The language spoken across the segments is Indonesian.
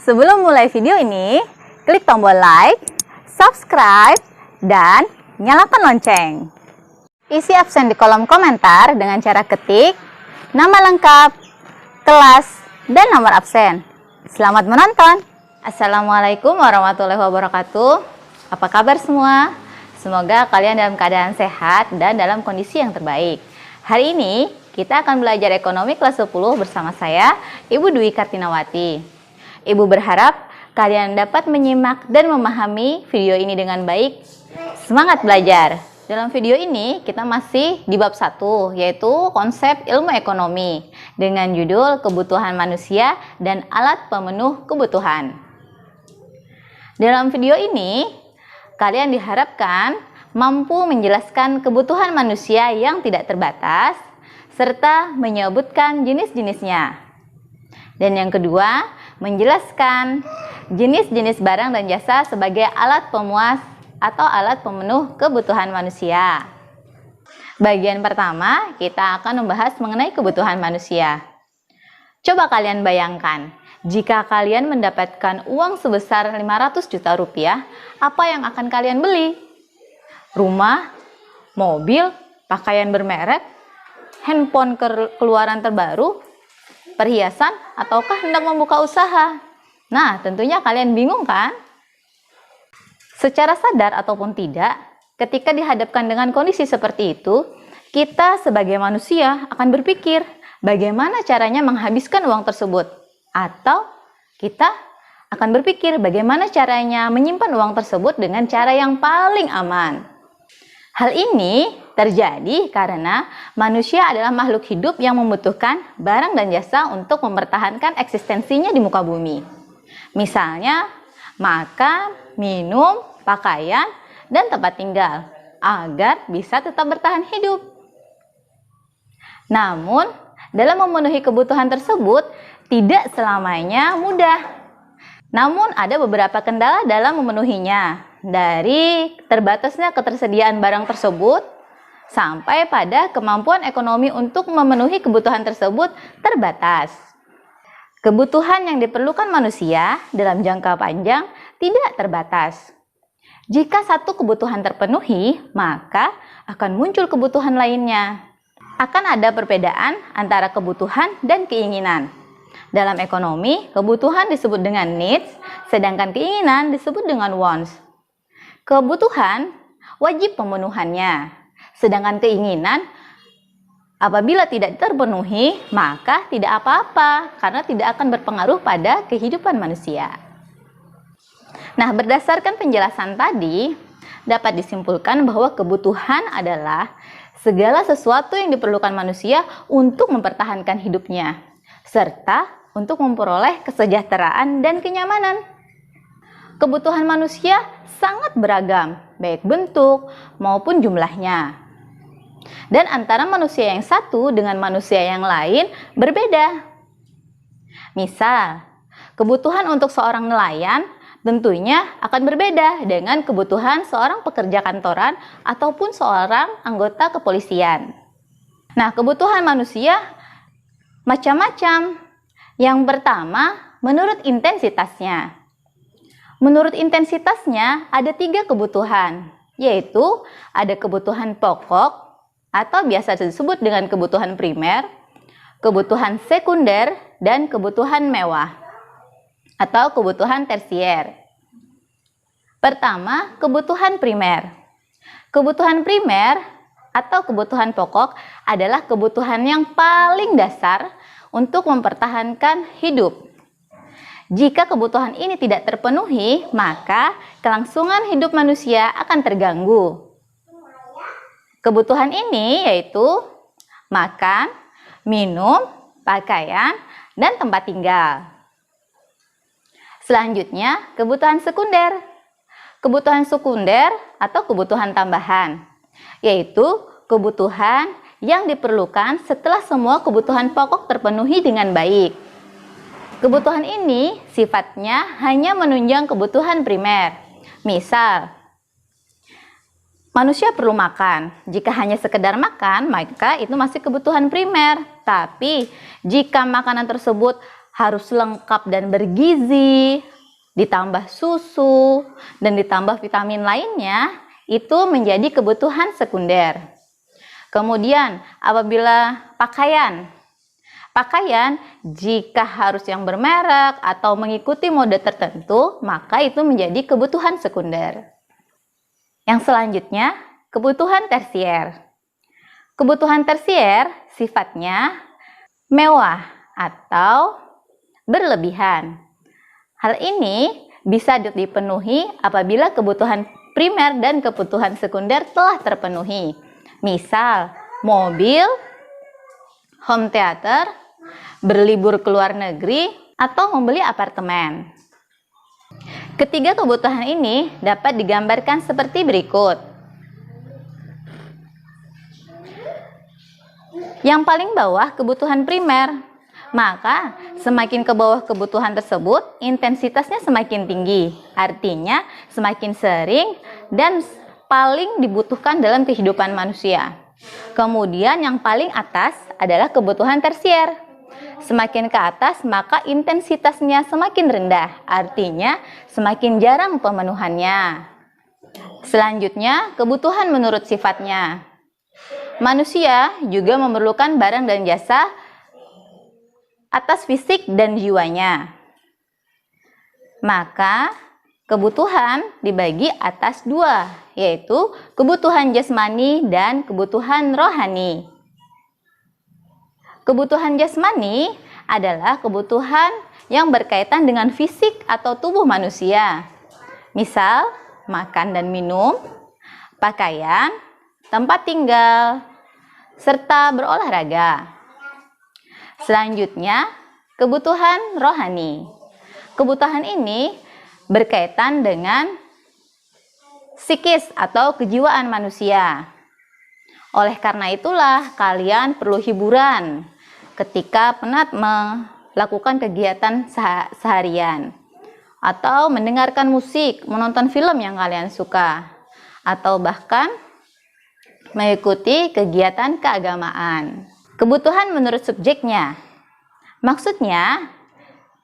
Sebelum mulai video ini, klik tombol like, subscribe, dan nyalakan lonceng. Isi absen di kolom komentar dengan cara ketik nama lengkap, kelas, dan nomor absen. Selamat menonton. Assalamualaikum warahmatullahi wabarakatuh. Apa kabar semua? Semoga kalian dalam keadaan sehat dan dalam kondisi yang terbaik. Hari ini kita akan belajar ekonomi kelas 10 bersama saya, Ibu Dwi Kartinawati. Ibu berharap kalian dapat menyimak dan memahami video ini dengan baik. Semangat belajar! Dalam video ini kita masih di bab 1, yaitu konsep ilmu ekonomi dengan judul kebutuhan manusia dan alat pemenuh kebutuhan. Dalam video ini, kalian diharapkan mampu menjelaskan kebutuhan manusia yang tidak terbatas, serta menyebutkan jenis-jenisnya. Dan yang kedua, menjelaskan jenis-jenis barang dan jasa sebagai alat pemuas atau alat pemenuh kebutuhan manusia. Bagian pertama, kita akan membahas mengenai kebutuhan manusia. Coba kalian bayangkan, jika kalian mendapatkan uang sebesar 500 juta rupiah, apa yang akan kalian beli? Rumah, mobil, pakaian bermerek, handphone keluaran terbaru, perhiasan, ataukah hendak membuka usaha? Nah, tentunya kalian bingung kan? Secara sadar ataupun tidak, ketika dihadapkan dengan kondisi seperti itu, kita sebagai manusia akan berpikir bagaimana caranya menghabiskan uang tersebut. Atau kita akan berpikir bagaimana caranya menyimpan uang tersebut dengan cara yang paling aman. Hal ini terjadi karena manusia adalah makhluk hidup yang membutuhkan barang dan jasa untuk mempertahankan eksistensinya di muka bumi. Misalnya, makan, minum, pakaian, dan tempat tinggal agar bisa tetap bertahan hidup. Namun, dalam memenuhi kebutuhan tersebut tidak selamanya mudah. Namun, ada beberapa kendala dalam memenuhinya, dari terbatasnya ketersediaan barang tersebut sampai pada kemampuan ekonomi untuk memenuhi kebutuhan tersebut terbatas. Kebutuhan yang diperlukan manusia dalam jangka panjang tidak terbatas. Jika satu kebutuhan terpenuhi, maka akan muncul kebutuhan lainnya. Akan ada perbedaan antara kebutuhan dan keinginan. Dalam ekonomi, kebutuhan disebut dengan needs, sedangkan keinginan disebut dengan wants. Kebutuhan wajib pemenuhannya, sedangkan keinginan apabila tidak terpenuhi, maka tidak apa-apa karena tidak akan berpengaruh pada kehidupan manusia. Nah, berdasarkan penjelasan tadi, dapat disimpulkan bahwa kebutuhan adalah segala sesuatu yang diperlukan manusia untuk mempertahankan hidupnya, serta untuk memperoleh kesejahteraan dan kenyamanan. Kebutuhan manusia sangat beragam, baik bentuk maupun jumlahnya. Dan antara manusia yang satu dengan manusia yang lain berbeda. Misal, kebutuhan untuk seorang nelayan tentunya akan berbeda dengan kebutuhan seorang pekerja kantoran ataupun seorang anggota kepolisian. Nah, kebutuhan manusia macam-macam. Yang pertama, menurut intensitasnya. Menurut intensitasnya ada 3 kebutuhan, yaitu ada kebutuhan pokok atau biasa disebut dengan kebutuhan primer, kebutuhan sekunder, dan kebutuhan mewah atau kebutuhan tersier. Pertama, kebutuhan primer. Kebutuhan primer atau kebutuhan pokok adalah kebutuhan yang paling dasar untuk mempertahankan hidup. Jika kebutuhan ini tidak terpenuhi, maka kelangsungan hidup manusia akan terganggu. Kebutuhan ini yaitu makan, minum, pakaian, dan tempat tinggal. Selanjutnya, kebutuhan sekunder. Kebutuhan sekunder atau kebutuhan tambahan, yaitu kebutuhan yang diperlukan setelah semua kebutuhan pokok terpenuhi dengan baik. Kebutuhan ini sifatnya hanya menunjang kebutuhan primer. Misal, manusia perlu makan. Jika hanya sekedar makan, maka itu masih kebutuhan primer. Tapi, jika makanan tersebut harus lengkap dan bergizi, ditambah susu, dan ditambah vitamin lainnya, itu menjadi kebutuhan sekunder. Kemudian, apabila pakaian jika harus yang bermerek atau mengikuti mode tertentu, maka itu menjadi kebutuhan sekunder. Yang selanjutnya, kebutuhan tersier. Kebutuhan tersier sifatnya mewah atau berlebihan. Hal ini bisa dipenuhi apabila kebutuhan primer dan kebutuhan sekunder telah terpenuhi. Misal, mobil, home theater, berlibur ke luar negeri, atau membeli apartemen. Ketiga kebutuhan ini dapat digambarkan seperti berikut. Yang paling bawah kebutuhan primer, maka semakin ke bawah kebutuhan tersebut, intensitasnya semakin tinggi. Artinya semakin sering dan paling dibutuhkan dalam kehidupan manusia. Kemudian yang paling atas adalah kebutuhan tersier. Semakin ke atas maka intensitasnya semakin rendah, artinya semakin jarang pemenuhannya. Selanjutnya, kebutuhan menurut sifatnya. Manusia juga memerlukan barang dan jasa atas fisik dan jiwanya. Maka kebutuhan dibagi atas dua, yaitu kebutuhan jasmani dan kebutuhan rohani. Kebutuhan jasmani adalah kebutuhan yang berkaitan dengan fisik atau tubuh manusia. Misal, makan dan minum, pakaian, tempat tinggal, serta berolahraga. Selanjutnya, kebutuhan rohani. Kebutuhan ini berkaitan dengan psikis atau kejiwaan manusia. Oleh karena itulah, kalian perlu hiburan ketika penat melakukan kegiatan seharian, atau mendengarkan musik, menonton film yang kalian suka, atau bahkan mengikuti kegiatan keagamaan. Kebutuhan menurut subjeknya. Maksudnya,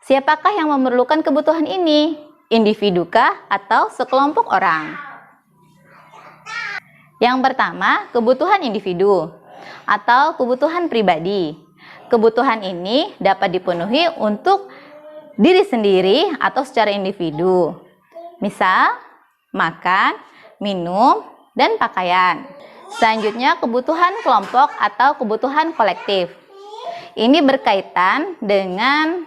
siapakah yang memerlukan kebutuhan ini? Individukah atau sekelompok orang? Yang pertama, kebutuhan individu atau kebutuhan pribadi. Kebutuhan ini dapat dipenuhi untuk diri sendiri atau secara individu. Misal, makan, minum, dan pakaian. Selanjutnya, kebutuhan kelompok atau kebutuhan kolektif. Ini berkaitan dengan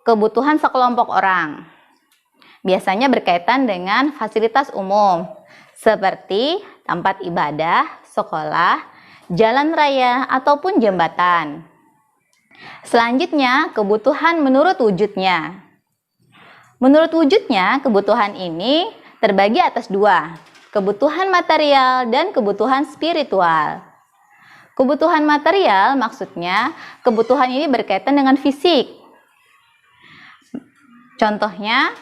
kebutuhan sekelompok orang. Biasanya berkaitan dengan fasilitas umum, seperti tempat ibadah, sekolah, jalan raya, ataupun jembatan. Selanjutnya, kebutuhan menurut wujudnya. Menurut wujudnya, kebutuhan ini terbagi atas dua, kebutuhan material dan kebutuhan spiritual. Kebutuhan material maksudnya kebutuhan ini berkaitan dengan fisik. Contohnya,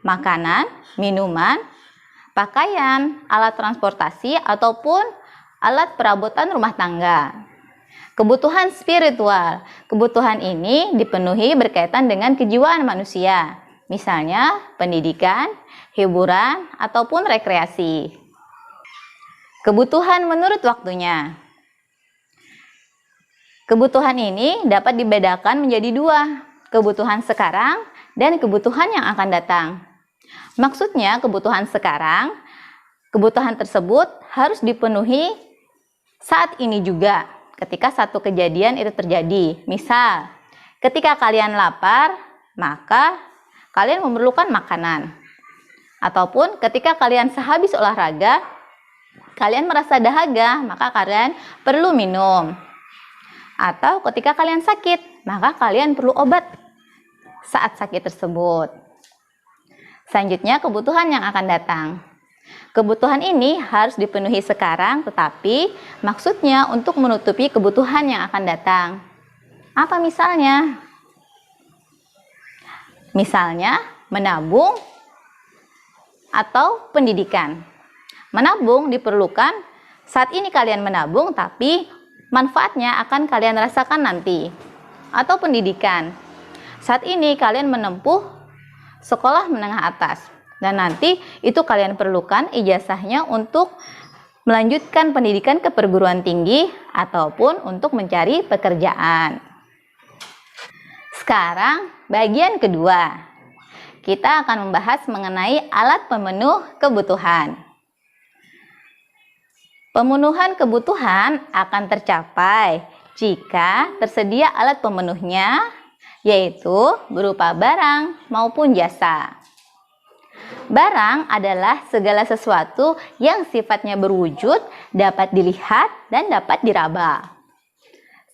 makanan, minuman, pakaian, alat transportasi, ataupun alat perabotan rumah tangga. Kebutuhan spiritual, kebutuhan ini dipenuhi berkaitan dengan kejiwaan manusia. Misalnya, pendidikan, hiburan, ataupun rekreasi. Kebutuhan menurut waktunya. Kebutuhan ini dapat dibedakan menjadi dua, kebutuhan sekarang dan kebutuhan yang akan datang. Maksudnya, kebutuhan sekarang, kebutuhan tersebut harus dipenuhi saat ini juga, ketika satu kejadian itu terjadi. Misal, ketika kalian lapar, maka kalian memerlukan makanan. Ataupun ketika kalian sehabis olahraga, kalian merasa dahaga, maka kalian perlu minum. Atau ketika kalian sakit, maka kalian perlu obat saat sakit tersebut. Selanjutnya, kebutuhan yang akan datang. Kebutuhan ini harus dipenuhi sekarang, tetapi maksudnya untuk menutupi kebutuhan yang akan datang. Apa misalnya? Misalnya, menabung atau pendidikan. Menabung diperlukan saat ini kalian menabung, tapi manfaatnya akan kalian rasakan nanti. Atau pendidikan. Saat ini kalian menempuh sekolah menengah atas dan nanti itu kalian perlukan ijazahnya untuk melanjutkan pendidikan ke perguruan tinggi ataupun untuk mencari pekerjaan. Sekarang bagian kedua. Kita akan membahas mengenai alat pemenuh kebutuhan. Pemenuhan kebutuhan akan tercapai jika tersedia alat pemenuhnya, yaitu berupa barang maupun jasa. Barang adalah segala sesuatu yang sifatnya berwujud, dapat dilihat, dan dapat diraba.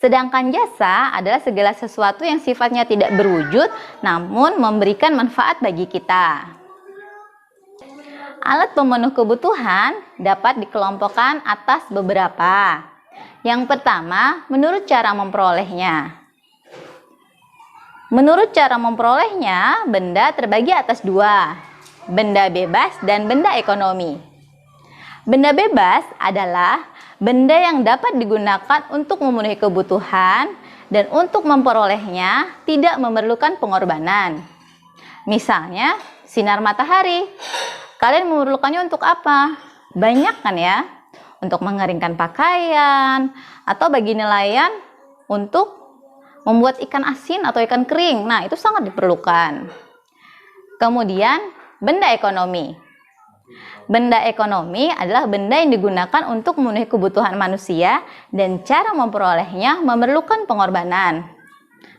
Sedangkan jasa adalah segala sesuatu yang sifatnya tidak berwujud, namun memberikan manfaat bagi kita. Alat pemenuh kebutuhan dapat dikelompokkan atas beberapa. Yang pertama, menurut cara memperolehnya. Menurut cara memperolehnya, benda terbagi atas dua, benda bebas dan benda ekonomi. Benda bebas adalah benda yang dapat digunakan untuk memenuhi kebutuhan dan untuk memperolehnya tidak memerlukan pengorbanan. Misalnya, sinar matahari. Kalian memerlukannya untuk apa? Banyak kan ya? Untuk mengeringkan pakaian, atau bagi nelayan untuk membuat ikan asin atau ikan kering. Nah, itu sangat diperlukan. Kemudian, benda ekonomi. Benda ekonomi adalah benda yang digunakan untuk memenuhi kebutuhan manusia dan cara memperolehnya memerlukan pengorbanan.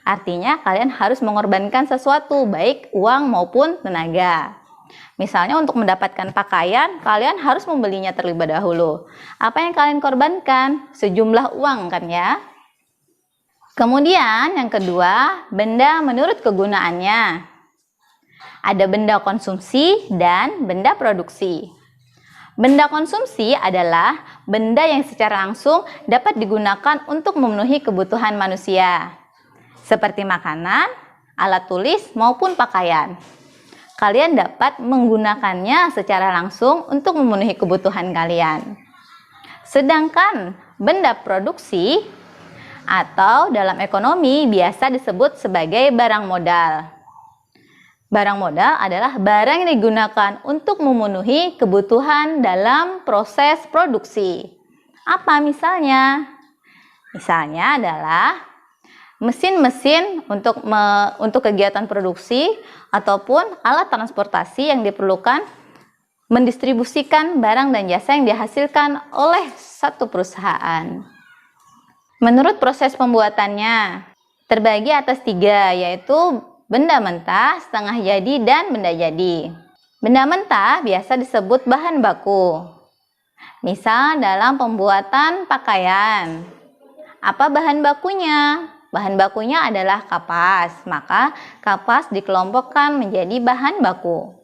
Artinya kalian harus mengorbankan sesuatu, baik uang maupun tenaga. Misalnya untuk mendapatkan pakaian, kalian harus membelinya terlebih dahulu. Apa yang kalian korbankan? Sejumlah uang kan ya? Kemudian yang kedua, benda menurut kegunaannya. Ada benda konsumsi dan benda produksi. Benda konsumsi adalah benda yang secara langsung dapat digunakan untuk memenuhi kebutuhan manusia, seperti makanan, alat tulis, maupun pakaian. Kalian dapat menggunakannya secara langsung untuk memenuhi kebutuhan kalian. Sedangkan benda produksi atau dalam ekonomi biasa disebut sebagai barang modal. Barang modal adalah barang yang digunakan untuk memenuhi kebutuhan dalam proses produksi. Apa misalnya? Misalnya adalah mesin-mesin untuk kegiatan produksi ataupun alat transportasi yang diperlukan mendistribusikan barang dan jasa yang dihasilkan oleh satu perusahaan. Menurut proses pembuatannya, terbagi atas 3, yaitu benda mentah, setengah jadi, dan benda jadi. Benda mentah biasa disebut bahan baku. Misal dalam pembuatan pakaian. Apa bahan bakunya? Bahan bakunya adalah kapas, maka kapas dikelompokkan menjadi bahan baku.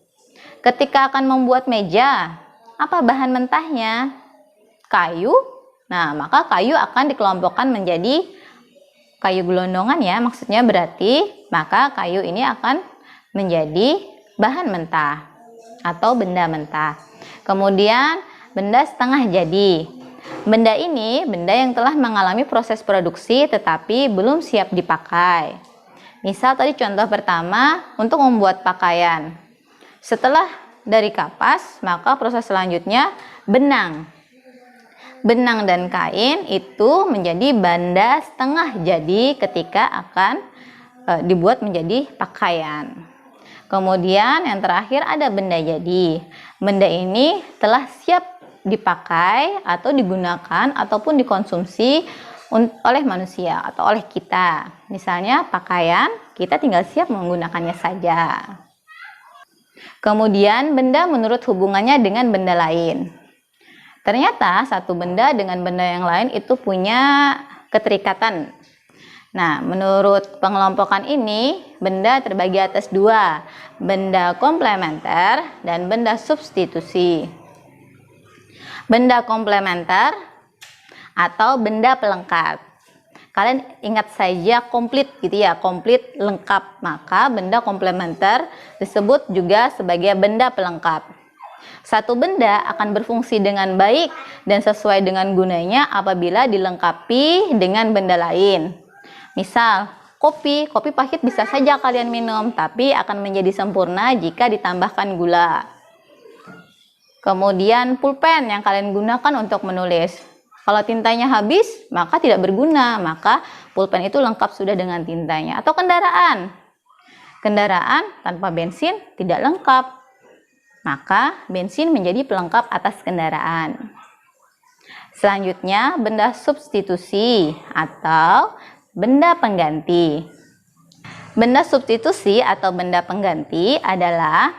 Ketika akan membuat meja, apa bahan mentahnya? Kayu. Nah, maka kayu akan dikelompokkan menjadi kayu gelondongan ya, maksudnya berarti maka kayu ini akan menjadi bahan mentah atau benda mentah. Kemudian benda setengah jadi. Benda ini benda yang telah mengalami proses produksi tetapi belum siap dipakai. Misal tadi contoh pertama untuk membuat pakaian. Setelah dari kapas, maka proses selanjutnya benang. Benang dan kain itu menjadi benda setengah jadi ketika akan dibuat menjadi pakaian. Kemudian yang terakhir ada benda jadi. Benda ini telah siap dipakai atau digunakan ataupun dikonsumsi oleh manusia atau oleh kita. Misalnya pakaian, kita tinggal siap menggunakannya saja. Kemudian benda menurut hubungannya dengan benda lain. Ternyata satu benda dengan benda yang lain itu punya keterikatan. Nah, menurut pengelompokan ini, benda terbagi atas 2, benda komplementer dan benda substitusi. Benda komplementer atau benda pelengkap. Kalian ingat saja komplit gitu ya, komplit lengkap. Maka benda komplementer disebut juga sebagai benda pelengkap. Satu benda akan berfungsi dengan baik dan sesuai dengan gunanya apabila dilengkapi dengan benda lain. Misal, Kopi pahit bisa saja kalian minum, tapi akan menjadi sempurna jika ditambahkan gula. Kemudian pulpen yang kalian gunakan untuk menulis. Kalau tintanya habis, maka tidak berguna, maka pulpen itu lengkap sudah dengan tintanya. Atau kendaraan. Kendaraan tanpa bensin tidak lengkap, maka bensin menjadi pelengkap atas kendaraan. Selanjutnya, benda substitusi atau benda pengganti. Benda substitusi atau benda pengganti adalah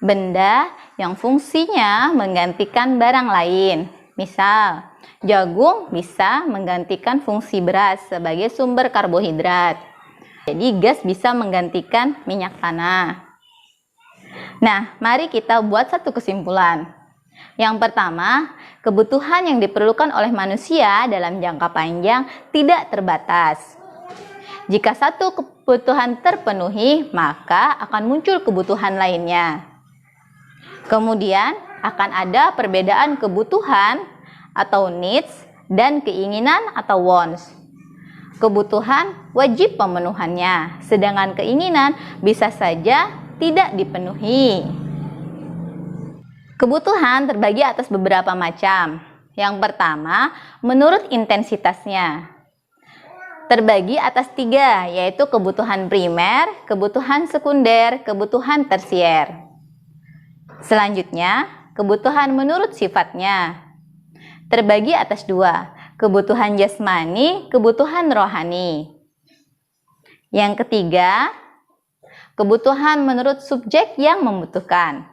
benda yang fungsinya menggantikan barang lain. Misal, jagung bisa menggantikan fungsi beras sebagai sumber karbohidrat. Jadi gas bisa menggantikan minyak tanah. Nah, mari kita buat satu kesimpulan. Yang pertama, kebutuhan yang diperlukan oleh manusia dalam jangka panjang tidak terbatas. Jika satu kebutuhan terpenuhi, maka akan muncul kebutuhan lainnya. Kemudian, akan ada perbedaan kebutuhan atau needs dan keinginan atau wants. Kebutuhan wajib pemenuhannya, sedangkan keinginan bisa saja tidak dipenuhi. Kebutuhan terbagi atas beberapa macam. Yang pertama, menurut intensitasnya. Terbagi atas 3, yaitu kebutuhan primer, kebutuhan sekunder, kebutuhan tersier. Selanjutnya, kebutuhan menurut sifatnya. Terbagi atas 2, kebutuhan jasmani, kebutuhan rohani. Yang ketiga, kebutuhan menurut subjek yang membutuhkan.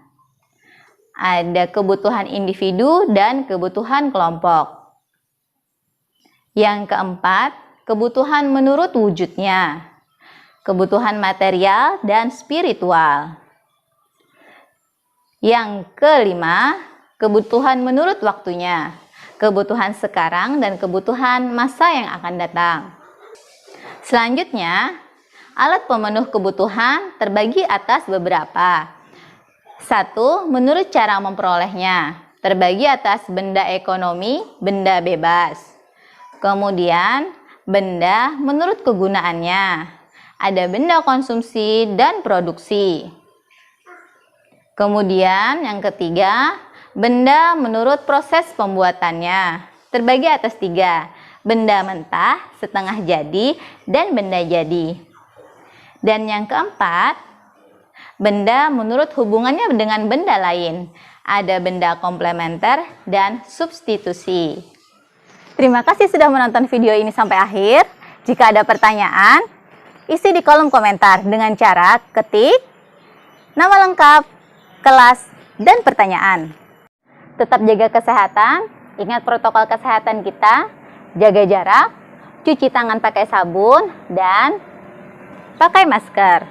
Ada kebutuhan individu dan kebutuhan kelompok. Yang keempat, kebutuhan menurut wujudnya. Kebutuhan material dan spiritual. Yang kelima, kebutuhan menurut waktunya. Kebutuhan sekarang dan kebutuhan masa yang akan datang. Selanjutnya, alat pemenuh kebutuhan terbagi atas beberapa. 1. Menurut cara memperolehnya, terbagi atas benda ekonomi, benda bebas. Kemudian, benda menurut kegunaannya, ada benda konsumsi dan produksi. Kemudian, yang ketiga, benda menurut proses pembuatannya, terbagi atas 3, benda mentah, setengah jadi, dan benda jadi. Dan yang keempat, benda menurut hubungannya dengan benda lain. Ada benda komplementer dan substitusi. Terima kasih sudah menonton video ini sampai akhir. Jika ada pertanyaan, isi di kolom komentar dengan cara ketik nama lengkap, kelas, dan pertanyaan. Tetap jaga kesehatan, ingat protokol kesehatan kita, jaga jarak, cuci tangan pakai sabun, dan pakai masker.